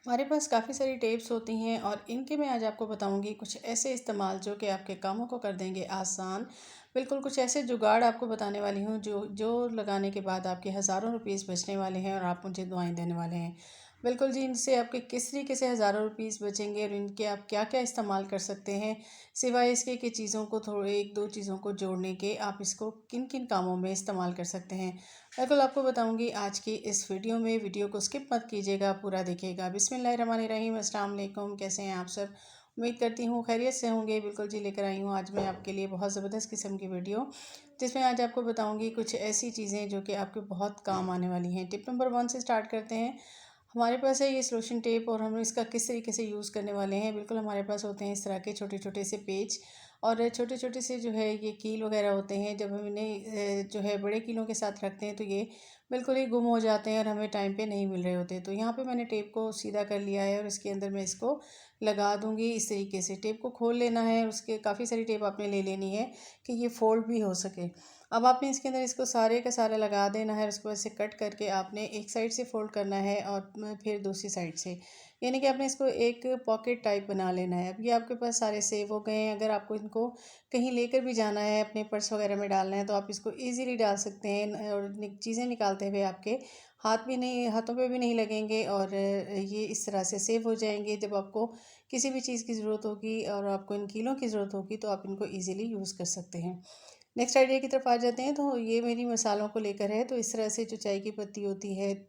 हमारे पास काफ़ी सारी टेप्स होती हैं और इनके मैं आज आपको बताऊंगी कुछ ऐसे इस्तेमाल जो कि आपके कामों को कर देंगे आसान। बिल्कुल कुछ ऐसे जुगाड़ आपको बताने वाली हूँ जो जो लगाने के बाद आपके हज़ारों रुपीस बचने वाले हैं और आप मुझे दुआएं देने वाले हैं। बिल्कुल जी, इनसे आपके किस तरीके से हज़ारों रुपीस बचेंगे और इनके आप क्या क्या इस्तेमाल कर सकते हैं, सिवाय इसके कि चीज़ों को थोड़े एक दो चीज़ों को जोड़ने के आप इसको किन किन कामों में इस्तेमाल कर सकते हैं। बिल्कुल आपको बताऊंगी आज की इस वीडियो में। वीडियो को स्किप मत कीजिएगा, पूरा देखिएगा। बिस्मिल्लाहिर्रहमानिर्रहीम, अस्सलाम वालेकुम। कैसे हैं आप सब? उम्मीद करती हूँ खैरियत से होंगे। बिल्कुल जी, लेकर आई हूँ आज मैं आपके लिए बहुत ज़बरदस्त किस्म की वीडियो, जिसमें आज आपको बताऊंगी कुछ ऐसी चीज़ें जो कि आपके बहुत काम आने वाली हैं। टिप नंबर 1 से स्टार्ट करते हैं। हमारे पास है ये सॉल्यूशन टेप और हम इसका किस तरीके से यूज़ करने वाले हैं। बिल्कुल हमारे पास होते हैं इस तरह के छोटे छोटे से पेज और छोटे छोटे से जो है ये कील वगैरह होते हैं। जब हम इन्हें जो है बड़े कीलों के साथ रखते हैं तो ये बिल्कुल ही गुम हो जाते हैं और हमें टाइम पे नहीं मिल रहे होते। तो यहाँ पे मैंने टेप को सीधा कर लिया है और इसके अंदर मैं इसको लगा दूँगी। इस तरीके से टेप को खोल लेना है, उसके काफ़ी सारी टेप आपने ले लेनी है कि ये फ़ोल्ड भी हो सके। अब आपने इसके अंदर इसको सारे का सारा लगा देना है। उसको ऐसे कट करके आपने एक साइड से फ़ोल्ड करना है और फिर दूसरी साइड से, यानी कि आपने इसको एक पॉकेट टाइप बना लेना है। अब ये आपके पास सारे सेव हो गए हैं। अगर आपको इनको कहीं लेकर भी जाना है, अपने पर्स वगैरह में डालना है, तो आप इसको ईज़िली डाल सकते हैं और चीज़ें निकालते हुए आपके हाथों पे भी नहीं लगेंगे और ये इस तरह से सेव हो जाएंगे। जब आपको किसी भी चीज़ की ज़रूरत होगी और आपको इन कीलों की ज़रूरत होगी तो आप इनको ईज़िली यूज़ कर सकते हैं। नेक्स्ट आइडिया की तरफ आ जाते हैं। तो ये मेरी मसालों को लेकर है। तो इस तरह से जो चाय की पत्ती होती है,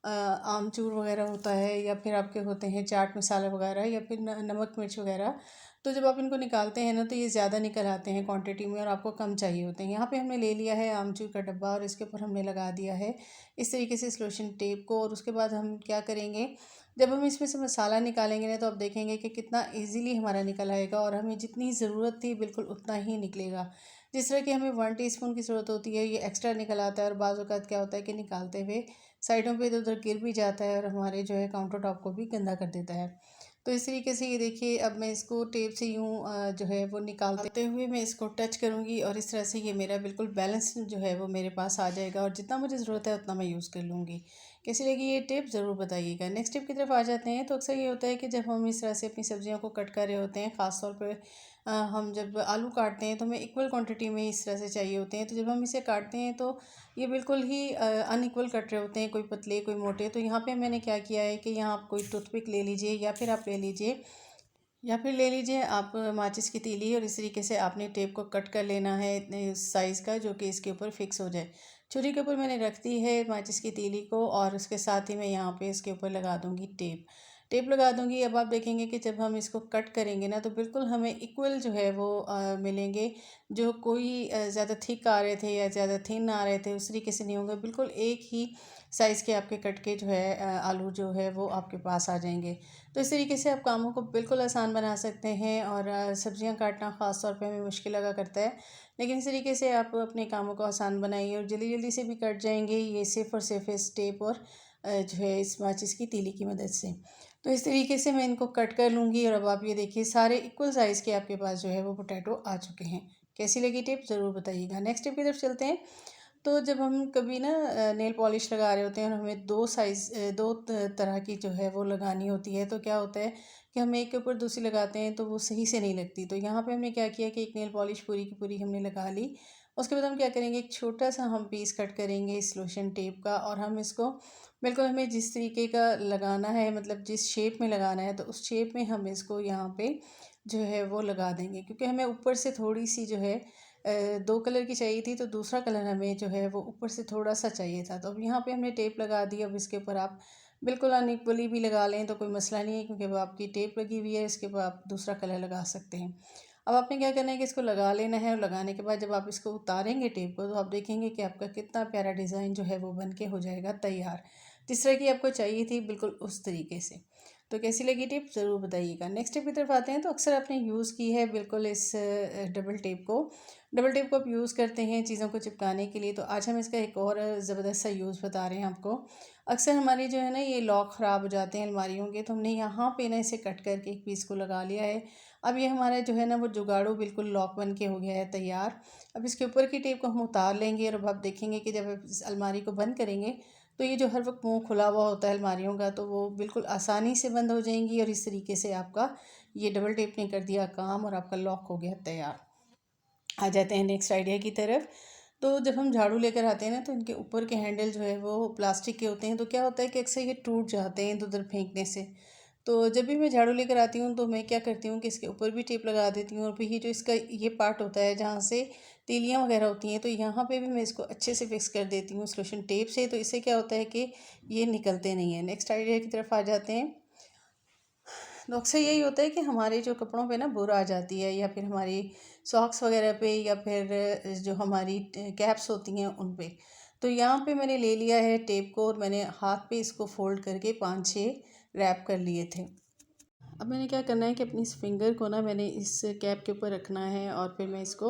आमचूर वगैरह होता है, या फिर आपके होते हैं चाट मसाला वगैरह, या फिर नमक मिर्च वगैरह। तो जब आप इनको निकालते हैं ना तो ये ज़्यादा निकल आते हैं क्वांटिटी में और आपको कम चाहिए होते हैं। यहाँ पे हमने ले लिया है आमचूर का डब्बा और इसके ऊपर हमने लगा दिया है इस तरीके से सॉल्यूशन टेप को। और उसके बाद हम क्या करेंगे, जब हम इसमें से मसाला निकालेंगे ना तो आप देखेंगे कि कितना ईजीली हमारा निकल आएगा और हमें जितनी ज़रूरत थी बिल्कुल उतना ही निकलेगा। जिस तरह कि हमें 1 टीस्पून की ज़रूरत होती है, ये एक्स्ट्रा निकल आता है और बाज़ औक़ात क्या होता है कि निकालते हुए साइडों पे इधर-उधर गिर भी जाता है और हमारे जो है काउंटर टॉप को भी गंदा कर देता है। तो इस तरीके से ये देखिए, अब मैं इसको टेप से यूँ जो है वो निकालते हुए मैं इसको टच करूँगी और इस तरह से ये मेरा बिल्कुल बैलेंस जो है वो मेरे पास आ जाएगा और जितना मुझे ज़रूरत है उतना मैं यूज़ कर लूँगी। कैसी लगी ये टिप ज़रूर बताइएगा। नेक्स्ट टिप की तरफ आ जाते हैं। तो अक्सर ये होता है कि जब हम इस तरह से अपनी सब्जियों को कट कर रहे होते हैं, ख़ास तौर पे हम जब आलू काटते हैं तो हमें इक्वल क्वांटिटी में इस तरह से चाहिए होते हैं। तो जब हम इसे काटते हैं तो ये बिल्कुल ही अनइक्वल कट रहे होते हैं, कोई पतले कोई मोटे। तो यहाँ पे मैंने क्या किया है कि यहाँ आप कोई टूथपिक ले लीजिए या फिर ले लीजिए आप माचिस की तीली, और इस तरीके से आपने टेप को कट कर लेना है इतने साइज़ का जो कि इसके ऊपर फिक्स हो जाए। छुरी के ऊपर मैंने रख दी है माचिस की तीली को और उसके साथ ही मैं यहाँ पे इसके ऊपर लगा दूँगी टेप। टेप लगा दूँगी। अब आप देखेंगे कि जब हम इसको कट करेंगे ना तो बिल्कुल हमें इक्वल जो है वो मिलेंगे। जो कोई ज़्यादा थिक आ रहे थे या ज़्यादा थिन आ रहे थे उस तरीके से नहीं होंगे। बिल्कुल एक ही साइज़ के आपके कट के जो है आलू जो है वो आपके पास आ जाएंगे। तो इस तरीके से आप कामों को बिल्कुल आसान बना सकते हैं और सब्जियां काटना ख़ास तौर पे हमें मुश्किल लगा करता है, लेकिन इस तरीके से आप अपने कामों को आसान बनाइए और जल्दी जल्दी से भी कट जाएंगे ये सिर्फ और सिर्फ इस टेप और जो है इस माचिस की तीली की मदद से। तो इस तरीके से मैं इनको कट कर लूँगी और अब आप ये देखिए सारे इक्वल साइज़ के आपके पास जो है वो पोटैटो आ चुके हैं। कैसी लगी टिप ज़रूर बताइएगा। नेक्स्ट टिप की तरफ चलते हैं। तो जब हम कभी ना नेल पॉलिश लगा रहे होते हैं और हमें दो तरह की जो है वो लगानी होती है, तो क्या होता है कि हम एक के ऊपर दूसरी लगाते हैं तो वो सही से नहीं लगती। तो यहाँ पे हमने क्या किया कि एक नेल पॉलिश पूरी की पूरी हमने लगा ली। उसके बाद हम क्या करेंगे, एक छोटा सा हम पीस कट करेंगे इस लोशन टेप का और हम इसको बिल्कुल हमें जिस तरीके का लगाना है, मतलब जिस शेप में लगाना है, तो उस शेप में हम इसको यहाँ पे जो है वो लगा देंगे। क्योंकि हमें ऊपर से थोड़ी सी जो है 2 कलर की चाहिए थी, तो दूसरा कलर हमें जो है वो ऊपर से थोड़ा-सा चाहिए था। तो अब यहाँ पे हमने टेप लगा दी। अब इसके ऊपर आप बिल्कुल अनइक्वली भी लगा लें तो कोई मसला नहीं है, क्योंकि अब आपकी टेप लगी हुई है, इसके ऊपर आप दूसरा कलर लगा सकते हैं। अब आपने क्या करना है कि इसको लगा लेना है और लगाने के बाद जब आप इसको उतारेंगे टेप को, तो आप देखेंगे कि आपका कितना प्यारा डिज़ाइन जो है वो बन के हो जाएगा तैयार। जिस तरह की आपको चाहिए थी बिल्कुल उस तरीके से। तो कैसी लगी टिप ज़रूर बताइएगा। नेक्स्ट टिप की तरफ आते हैं। तो अक्सर आपने यूज़ की है बिल्कुल इस डबल टेप को आप यूज़ करते हैं चीज़ों को चिपकाने के लिए। तो आज हम इसका एक और ज़बरदस्त सा यूज़ बता रहे हैं आपको। अक्सर हमारी जो है ना ये लॉक ख़राब हो जाते हैं अलमारियों के, तो हमने यहाँ पे ना इसे कट करके एक पीस को लगा लिया है। अब ये हमारा जो है ना वो जुगाड़ू बिल्कुल लॉक बन के हो गया है तैयार। अब इसके ऊपर की टेप को हम उतार लेंगे और अब आप देखेंगे कि जब आप इस अलमारी को बंद करेंगे तो ये जो हर वक्त मुंह खुला हुआ होता है अलमारियों का, तो वो बिल्कुल आसानी से बंद हो जाएंगी और इस तरीके से आपका ये डबल टेप ने कर दिया काम और आपका लॉक हो गया तैयार। आ जाते हैं नेक्स्ट आइडिया की तरफ। तो जब हम झाड़ू लेकर आते हैं ना, तो इनके ऊपर के हैंडल जो है वो प्लास्टिक के होते हैं, तो क्या होता है कि अक्सर ये टूट जाते हैं इधर उधर फेंकने से। तो जब भी मैं झाड़ू लेकर आती हूँ तो मैं क्या करती हूँ कि इसके ऊपर भी टेप लगा देती हूँ, और फिर ये जो इसका ये पार्ट होता है जहाँ से तीलियाँ वगैरह होती हैं, तो यहाँ पे भी मैं इसको अच्छे से फिक्स कर देती हूँ सॉल्यूशन टेप से। तो इससे क्या होता है कि ये निकलते नहीं हैं। नेक्स्ट आइडिया की तरफ आ जाते हैं। तो अक्सर यही होता है कि हमारे जो कपड़ों पे ना बुर आ जाती है, या फिर हमारी सॉक्स वगैरह पे, या फिर जो हमारी कैप्स होती हैं उन पे। तो यहाँ पे मैंने ले लिया है टेप को, और मैंने हाथ पे इसको फोल्ड करके 5-6 रैप कर लिए थे। अब मैंने क्या करना है कि अपनी इस फिंगर को ना मैंने इस कैप के ऊपर रखना है, और फिर मैं इसको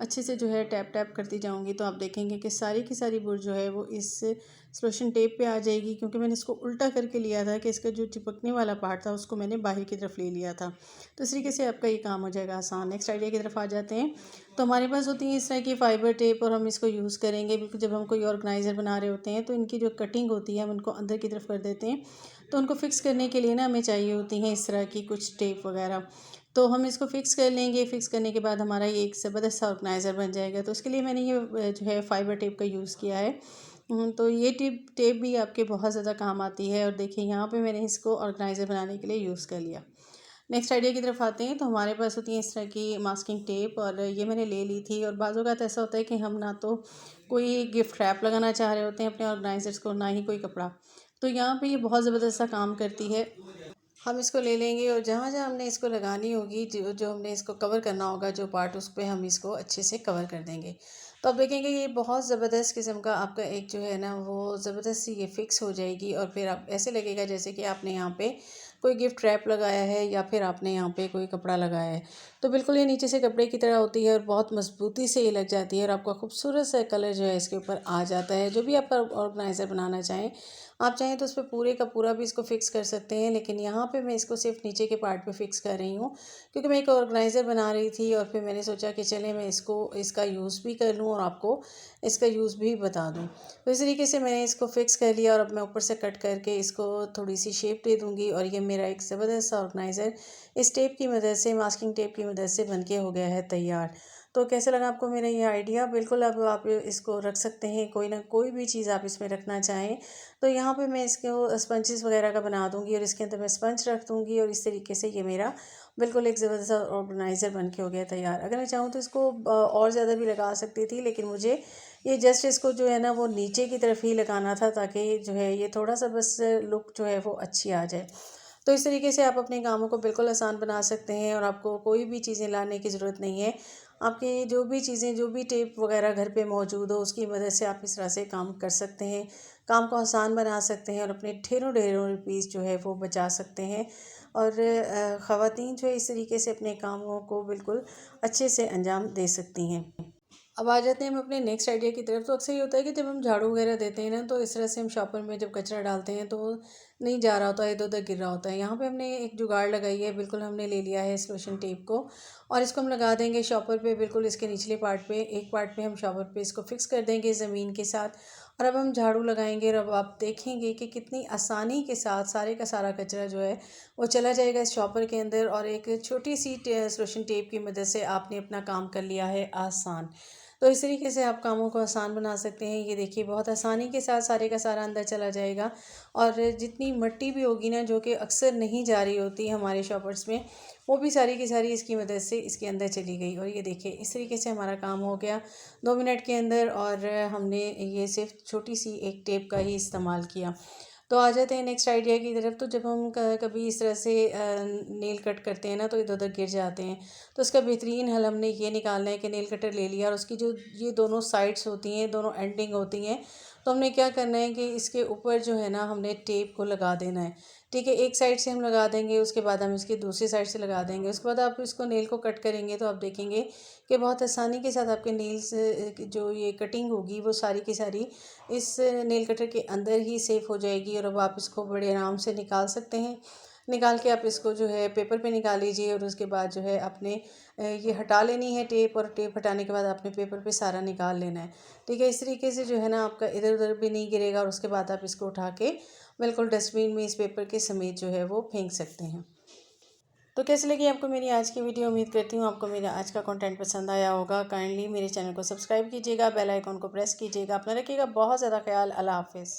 अच्छे से जो है टैप टैप करती जाऊंगी। तो आप देखेंगे कि सारी की सारी बुर जो है वो इस सॉल्यूशन टेप पे आ जाएगी, क्योंकि मैंने इसको उल्टा करके लिया था कि इसका जो चिपकने वाला पार्ट था उसको मैंने बाहर की तरफ ले लिया था। तो इस तरीके से आपका ये काम हो जाएगा आसान। नेक्स्ट आइडिया की तरफ आ जाते हैं। तो हमारे पास होती है इस तरह की फ़ाइबर टेप, और हम इसको यूज़ करेंगे बिल्कुल जब हम कोई ऑर्गेनाइज़र बना रहे होते हैं। तो इनकी जो कटिंग होती है हम इनको अंदर की तरफ कर देते हैं। तो उनको फिक्स करने के लिए ना हमें चाहिए होती हैं इस तरह की कुछ टेप वगैरह। तो हम इसको फिक्स कर लेंगे। फिक्स करने के बाद हमारा ये एक ज़बरदस्त सा ऑर्गेनाइज़र बन जाएगा। तो उसके लिए मैंने ये जो है फ़ाइबर टेप का यूज़ किया है। तो ये टेप टेप भी आपके बहुत ज़्यादा काम आती है। और देखिए यहाँ पे मैंने इसको ऑर्गेनाइज़र बनाने के लिए यूज़ कर लिया। नेक्स्ट आइडिया की तरफ आते हैं। तो हमारे पास होती है इस तरह की मास्किंग टेप, और ये मैंने ले ली थी। और बाज़ औक़ात ऐसा होता है कि हम ना तो कोई गिफ्ट रैप लगाना चाह रहे होते हैं अपने ऑर्गेनाइज़र्स को, ना ही कोई कपड़ा। तो यहाँ पे ये बहुत ज़बरदस्त सा काम करती है। हम इसको ले लेंगे, और जहाँ-जहाँ हमने इसको लगानी होगी, जो जो हमने इसको कवर करना होगा जो पार्ट, उस पे हम इसको अच्छे से कवर कर देंगे। तो आप देखेंगे ये बहुत ज़बरदस्त किस्म का आपका एक जो है ना वो ज़बरदस्त सी ये फ़िक्स हो जाएगी। और फिर आप ऐसे लगेगा जैसे कि आपने यहाँ पे कोई गिफ्ट रैप लगाया है, या फिर आपने यहाँ पे कोई कपड़ा लगाया है। तो बिल्कुल ये नीचे से कपड़े की तरह होती है, और बहुत मज़बूती से ये लग जाती है, और आपका खूबसूरत सा कलर जो है इसके ऊपर आ जाता है। जो भी आप ऑर्गेनाइज़र बनाना चाहें, आप चाहें तो उस पे पूरे का पूरा भी इसको फ़िक्स कर सकते हैं, लेकिन यहाँ पे मैं इसको सिर्फ नीचे के पार्ट पे फ़िक्स कर रही हूँ, क्योंकि मैं एक ऑर्गेनाइज़र बना रही थी। और फिर मैंने सोचा कि चलिए मैं इसको इसका यूज़ भी कर लूँ और आपको इसका यूज़ भी बता दूँ। तो इस तरीके से मैंने इसको फ़िक्स कर लिया, और अब मैं ऊपर से कट करके इसको थोड़ी सी शेप दे दूँगी। और ये मेरा एक ज़बरदस्त सा ऑर्गेनाइज़र इस टेप की मदद से, मास्किंग टेप की मदद से बन के हो गया है तैयार। तो कैसा लगा आपको मेरा ये आइडिया? बिल्कुल अब आप इसको रख सकते हैं, कोई ना कोई भी चीज़ आप इसमें रखना चाहें। तो यहाँ पे मैं इसको स्पंजेस वगैरह का बना दूँगी, और इसके अंदर मैं स्पंज रख दूँगी, और इस तरीके से ये मेरा बिल्कुल एक ज़बरदस्त ऑर्गेनाइज़र बन के हो गया तैयार। अगर मैं चाहूँ तो इसको और ज़्यादा भी लगा सकती थी, लेकिन मुझे ये जस्ट इसको जो है ना वो नीचे की तरफ ही लगाना था, ताकि जो है ये थोड़ा सा बस लुक जो है वो अच्छी आ जाए। तो इस तरीके से आप अपने कामों को बिल्कुल आसान बना सकते हैं, और आपको कोई भी चीज़ें लाने की ज़रूरत नहीं है। आपकी जो भी चीज़ें, जो भी टेप वगैरह घर पे मौजूद हो, उसकी मदद से आप इस तरह से काम कर सकते हैं। काम को आसान बना सकते हैं, और अपने ढेरों-ढेरों रुपीस जो है वो बचा सकते हैं। और ख़वातीन जो है इस तरीके से अपने कामों को बिल्कुल अच्छे से अंजाम दे सकती हैं। अब आ जाते हैं हम अपने नेक्स्ट आइडिया की तरफ। तो अक्सर ये होता है कि जब हम झाड़ू वगैरह देते हैं ना, तो इस तरह से हम शॉपर में जब कचरा डालते हैं तो वो नहीं जा रहा होता है, इधर उधर गिर रहा होता है। यहाँ पे हमने एक जुगाड़ लगाई है, बिल्कुल हमने ले लिया है सॉल्यूशन टेप को, और इसको हम लगा देंगे शॉपर पे, बिल्कुल इसके निचले पार्ट पे। एक पार्ट पे हम शॉपर पे इसको फिक्स कर देंगे ज़मीन के साथ। और अब हम झाड़ू लगाएंगे, और अब आप देखेंगे कि कितनी आसानी के साथ सारे का सारा कचरा जो है वो चला जाएगा इस शॉपर के अंदर, और एक छोटी सी सॉल्यूशन टेप की मदद से आपने अपना काम कर लिया है आसान। तो इस तरीके से आप कामों को आसान बना सकते हैं। ये देखिए बहुत आसानी के साथ सारे का सारा अंदर चला जाएगा, और जितनी मिट्टी भी होगी ना जो कि अक्सर नहीं जा रही होती हमारे शॉपर्स में, वो भी सारी की सारी इसकी मदद से इसके अंदर चली गई। और ये देखिए इस तरीके से हमारा काम हो गया 2 मिनट के अंदर, और हमने ये सिर्फ छोटी सी एक टेप का ही इस्तेमाल किया। तो आ जाते हैं नेक्स्ट आइडिया की तरफ। तो जब हम कभी इस तरह से नेल कट करते हैं ना, तो इधर उधर गिर जाते हैं। तो इसका बेहतरीन हल हमने ये निकालना है कि नेल कटर ले लिया, और उसकी जो ये दोनों साइड्स होती हैं, दोनों एंडिंग होती हैं, तो हमने क्या करना है कि इसके ऊपर जो है ना हमने टेप को लगा देना है। ठीक है, एक साइड से हम लगा देंगे, उसके बाद हम इसकी दूसरी साइड से लगा देंगे। उसके बाद आप इसको नेल को कट करेंगे, तो आप देखेंगे कि बहुत आसानी के साथ आपके नेल्स जो ये कटिंग होगी वो सारी की सारी इस नेल कटर के अंदर ही सेफ हो जाएगी, और अब आप इसको बड़े आराम से निकाल सकते हैं। निकाल के आप इसको जो है पेपर पे निकाल लीजिए और उसके बाद जो है आपने ये हटा लेनी है टेप, और टेप हटाने के बाद आपने पेपर पे सारा निकाल लेना है। ठीक है, इस तरीके से जो है ना आपका इधर उधर भी नहीं गिरेगा, और उसके बाद आप इसको उठा के बिल्कुल डस्टबिन में इस पेपर के समेत जो है वो फेंक सकते हैं। तो कैसी लगी आपको मेरी आज की वीडियो? उम्मीद करती हूँ आपको मेरा आज का कंटेंट पसंद आया होगा। काइंडली मेरे चैनल को सब्सक्राइब कीजिएगा, बेल आइकॉन को प्रेस कीजिएगा। अपना रखिएगा बहुत ज़्यादा ख्याल। अल्लाह हाफिज़।